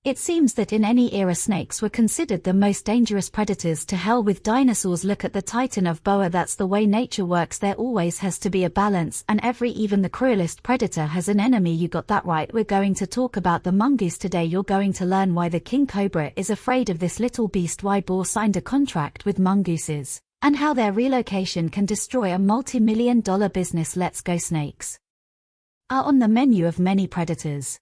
It seems that in any era snakes were considered the most dangerous predators. To hell with dinosaurs, look at the titan of boa. That's the way nature works. There always has to be a balance, and even the cruelest predator has an enemy. You got that right. We're going to talk about the mongoose today. You're going to learn why the king cobra is afraid of this little beast, why boar signed a contract with mongooses, and how their relocation can destroy a multi-million-dollar business. Let's go. Snakes are on the menu of many predators.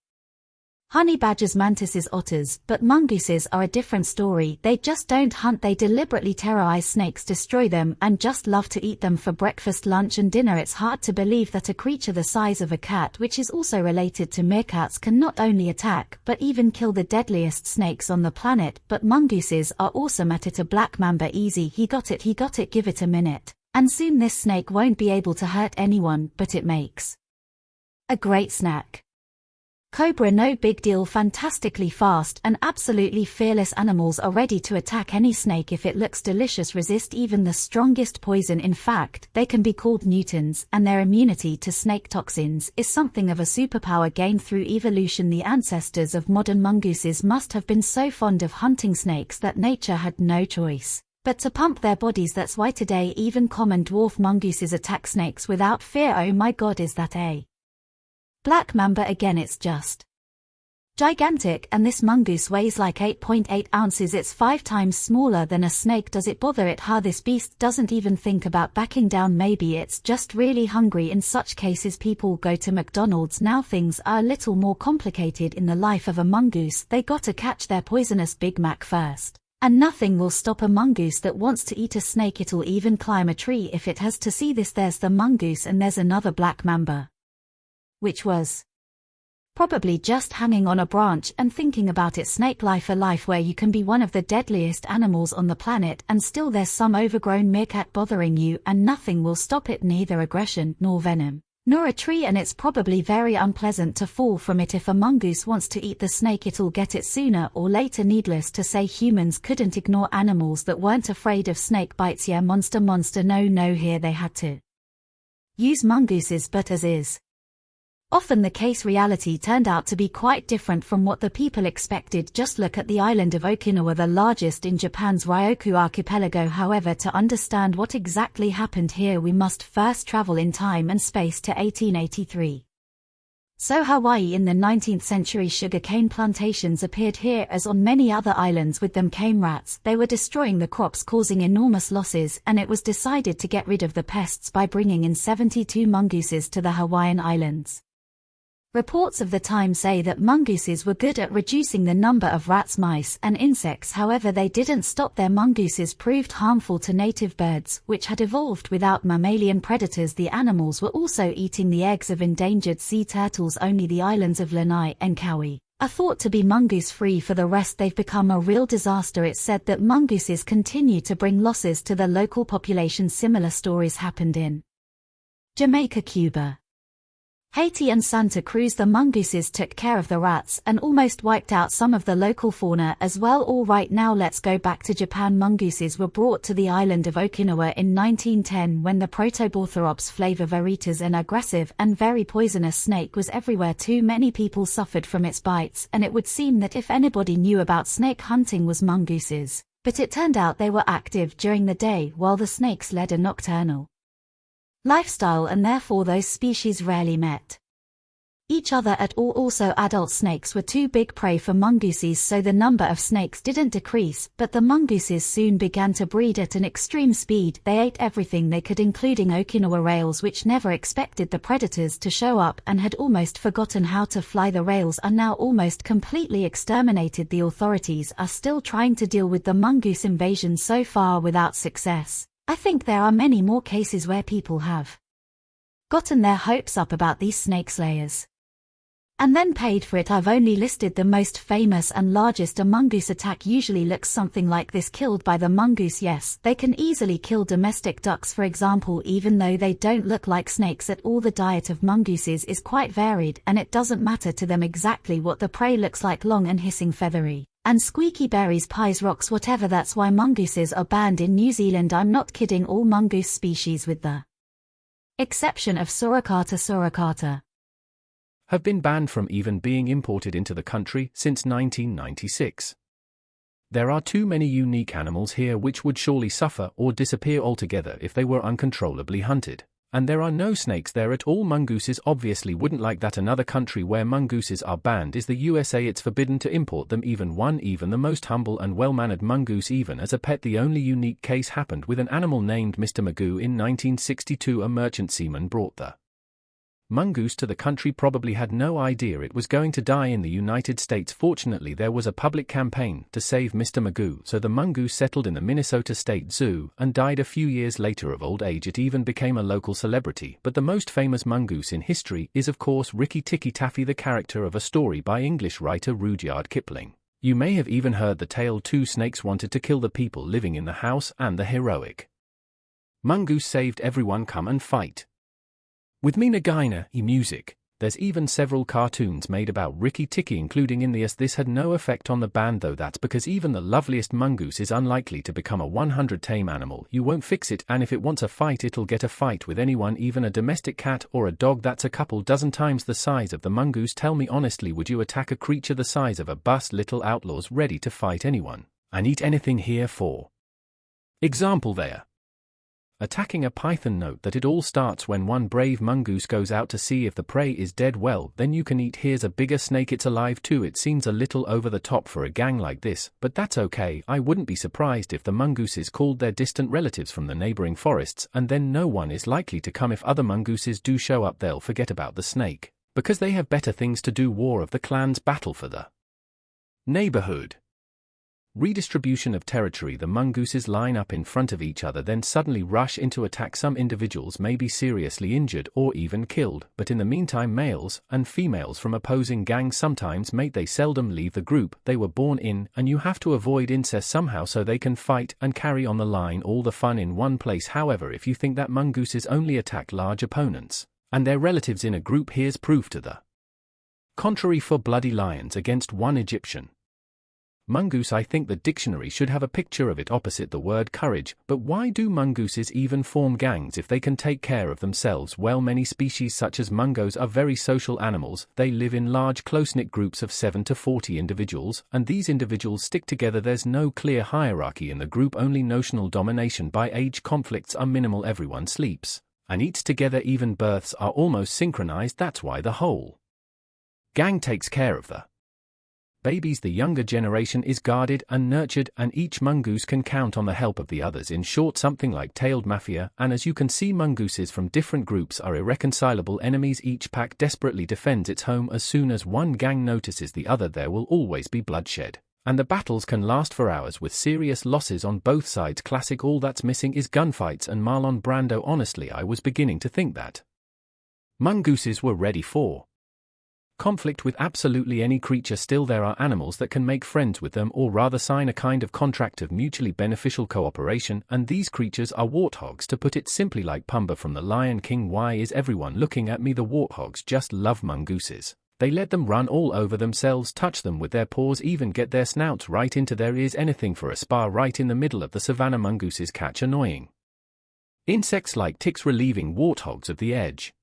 Honey badgers, mantises, otters, but mongooses are a different story. They just don't hunt, they deliberately terrorize snakes, destroy them, and just love to eat them for breakfast, lunch and dinner. It's hard to believe that a creature the size of a cat, which is also related to meerkats, can not only attack, but even kill the deadliest snakes on the planet. But mongooses are awesome at it. A black mamba, easy, he got it, give it a minute. And soon this snake won't be able to hurt anyone, but it makes a great snack. Cobra, no big deal, fantastically fast and absolutely fearless. Animals are ready to attack any snake if it looks delicious, resist even the strongest poison. In fact, they can be called mutants, and their immunity to snake toxins is something of a superpower gained through evolution. The ancestors of modern mongooses must have been so fond of hunting snakes that nature had no choice but to pump their bodies. That's why today even common dwarf mongooses attack snakes without fear. Oh my god, is that a black mamba again? It's just gigantic, and this mongoose weighs like 8.8 ounces. It's 5 times smaller than a snake. Does it bother it? This beast doesn't even think about backing down. Maybe it's just really hungry. In such cases people go to McDonald's. Now things are a little more complicated in the life of a mongoose. They gotta catch their poisonous Big Mac first. And nothing will stop a mongoose that wants to eat a snake. It'll even climb a tree if it has to. See this, there's the mongoose and there's another black mamba, which was probably just hanging on a branch and thinking about its snake life, a life where you can be one of the deadliest animals on the planet and still there's some overgrown meerkat bothering you and nothing will stop it, neither aggression nor venom nor a tree, and it's probably very unpleasant to fall from it. If a mongoose wants to eat the snake, it'll get it sooner or later. Needless to say, humans couldn't ignore animals that weren't afraid of snake bites. Yeah, monster, no, here they had to use mongooses, but as is often the case, reality turned out to be quite different from what the people expected. Just look at the island of Okinawa, the largest in Japan's Ryukyu archipelago. However, to understand what exactly happened here, we must first travel in time and space to 1883. So Hawaii in the 19th century, sugarcane plantations appeared here as on many other islands. With them came rats. They were destroying the crops, causing enormous losses, and it was decided to get rid of the pests by bringing in 72 mongooses to the Hawaiian Islands. Reports of the time say that mongooses were good at reducing the number of rats, mice, and insects. However, they didn't stop there. Mongooses proved harmful to native birds, which had evolved without mammalian predators. The animals were also eating the eggs of endangered sea turtles. Only the islands of Lanai and Kauai are thought to be mongoose-free. For the rest, they've become a real disaster. It's said that mongooses continue to bring losses to the local population. Similar stories happened in Jamaica, Cuba, Haiti and Santa Cruz. The mongooses took care of the rats and almost wiped out some of the local fauna as well. Alright, now let's go back to Japan. Mongooses were brought to the island of Okinawa in 1910 when the Protobortherops flaviviritas, an aggressive and very poisonous snake, was everywhere. Too many people suffered from its bites, and it would seem that if anybody knew about snake hunting was mongooses. But it turned out they were active during the day while the snakes led a nocturnal lifestyle, and therefore those species rarely met each other at all. Also, adult snakes were too big prey for mongooses, so the number of snakes didn't decrease, but the mongooses soon began to breed at an extreme speed. They ate everything they could, including Okinawa rails, which never expected the predators to show up and had almost forgotten how to fly. The rails are now almost completely exterminated. The authorities are still trying to deal with the mongoose invasion, so far without success. I think there are many more cases where people have gotten their hopes up about these snake slayers and then paid for it. I've only listed the most famous and largest. A mongoose attack usually looks something like this. Killed by the mongoose. Yes, they can easily kill domestic ducks, for example, even though they don't look like snakes at all. The diet of mongooses is quite varied, and it doesn't matter to them exactly what the prey looks like: long and hissing, feathery, and squeaky, berries, pies, rocks, whatever. That's why mongooses are banned in New Zealand. I'm not kidding. All mongoose species, with the exception of Saurocata have been banned from even being imported into the country since 1996. There are too many unique animals here which would surely suffer or disappear altogether if they were uncontrollably hunted. And there are no snakes there at all. Mongooses obviously wouldn't like that. Another country where mongooses are banned is the USA. It's forbidden to import them, even the most humble and well-mannered mongoose even as a pet. The only unique case happened with an animal named Mr. Magoo in 1962. A merchant seaman brought the mongoose to the country, probably had no idea it was going to die in the United States. Fortunately, there was a public campaign to save Mr. Magoo, so the mongoose settled in the Minnesota State Zoo and died a few years later of old age. It even became a local celebrity. But the most famous mongoose in history is of course Rikki Tikki Tavi, the character of a story by English writer Rudyard Kipling. You may have even heard the tale. Two snakes wanted to kill the people living in the house, and the heroic mongoose saved everyone. Come and fight with me, Nagina, music. There's even several cartoons made about Rikki Tikki, including in the US. This had no effect on the ban though. That's because even the loveliest mongoose is unlikely to become a 100 tame animal. You won't fix it, and if it wants a fight it'll get a fight with anyone, even a domestic cat or a dog that's a couple dozen times the size of the mongoose. Tell me honestly, would you attack a creature the size of a bus? Little outlaws ready to fight anyone and eat anything here. For example, there attacking a python. Note that it all starts when one brave mongoose goes out to see if the prey is dead. Well, then you can eat. Here's a bigger snake, it's alive too. It seems a little over the top for a gang like this, but that's okay. I wouldn't be surprised if the mongooses called their distant relatives from the neighboring forests, and then no one is likely to come. If other mongooses do show up, they'll forget about the snake, because they have better things to do. War of the Clans, battle for the neighborhood. Redistribution of territory. The mongooses line up in front of each other, then suddenly rush into attack. Some individuals may be seriously injured or even killed, but in the meantime males and females from opposing gangs sometimes mate. They seldom leave the group they were born in, and you have to avoid incest somehow so they can fight and carry on the line. All the fun in one place. However, if you think that mongooses only attack large opponents and their relatives in a group, here's proof to the contrary. For bloody lions against one Egyptian mongoose. I think the dictionary should have a picture of it opposite the word courage. But why do mongooses even form gangs if they can take care of themselves? Well, many species such as mungos are very social animals. They live in large close-knit groups of 7 to 40 individuals, and these individuals stick together. There's no clear hierarchy in the group, only notional domination. By age, conflicts are minimal. Everyone sleeps and eats together. Even births are almost synchronized. That's why the whole gang takes care of the babies. The younger generation is guarded and nurtured, and each mongoose can count on the help of the others. In short, something like tailed mafia. And as you can see, mongooses from different groups are irreconcilable enemies. Each pack desperately defends its home. As soon as one gang notices the other, there will always be bloodshed, and the battles can last for hours with serious losses on both sides. Classic. All that's missing is gunfights and Marlon Brando. Honestly, I was beginning to think that mongooses were ready for conflict with absolutely any creature. Still, there are animals that can make friends with them, or rather sign a kind of contract of mutually beneficial cooperation, and these creatures are warthogs. To put it simply, like Pumbaa from The Lion King. Why is everyone looking at me? The warthogs just love mongooses. They let them run all over themselves, touch them with their paws, even get their snouts right into their ears. Anything for a spa. Right in the middle of the savannah, mongooses catch annoying insects like ticks, relieving warthogs of the edge,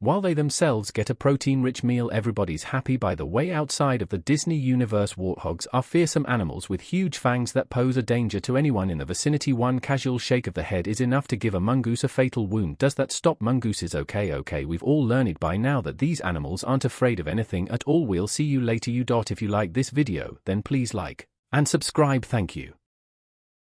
while they themselves get a protein-rich meal. Everybody's happy. By the way, outside of the Disney universe, warthogs are fearsome animals with huge fangs that pose a danger to anyone in the vicinity. One casual shake of the head is enough to give a mongoose a fatal wound. Does that stop mongooses? Okay, we've all learned by now that these animals aren't afraid of anything at all. We'll see you later. If you like this video, then please like and subscribe. Thank you.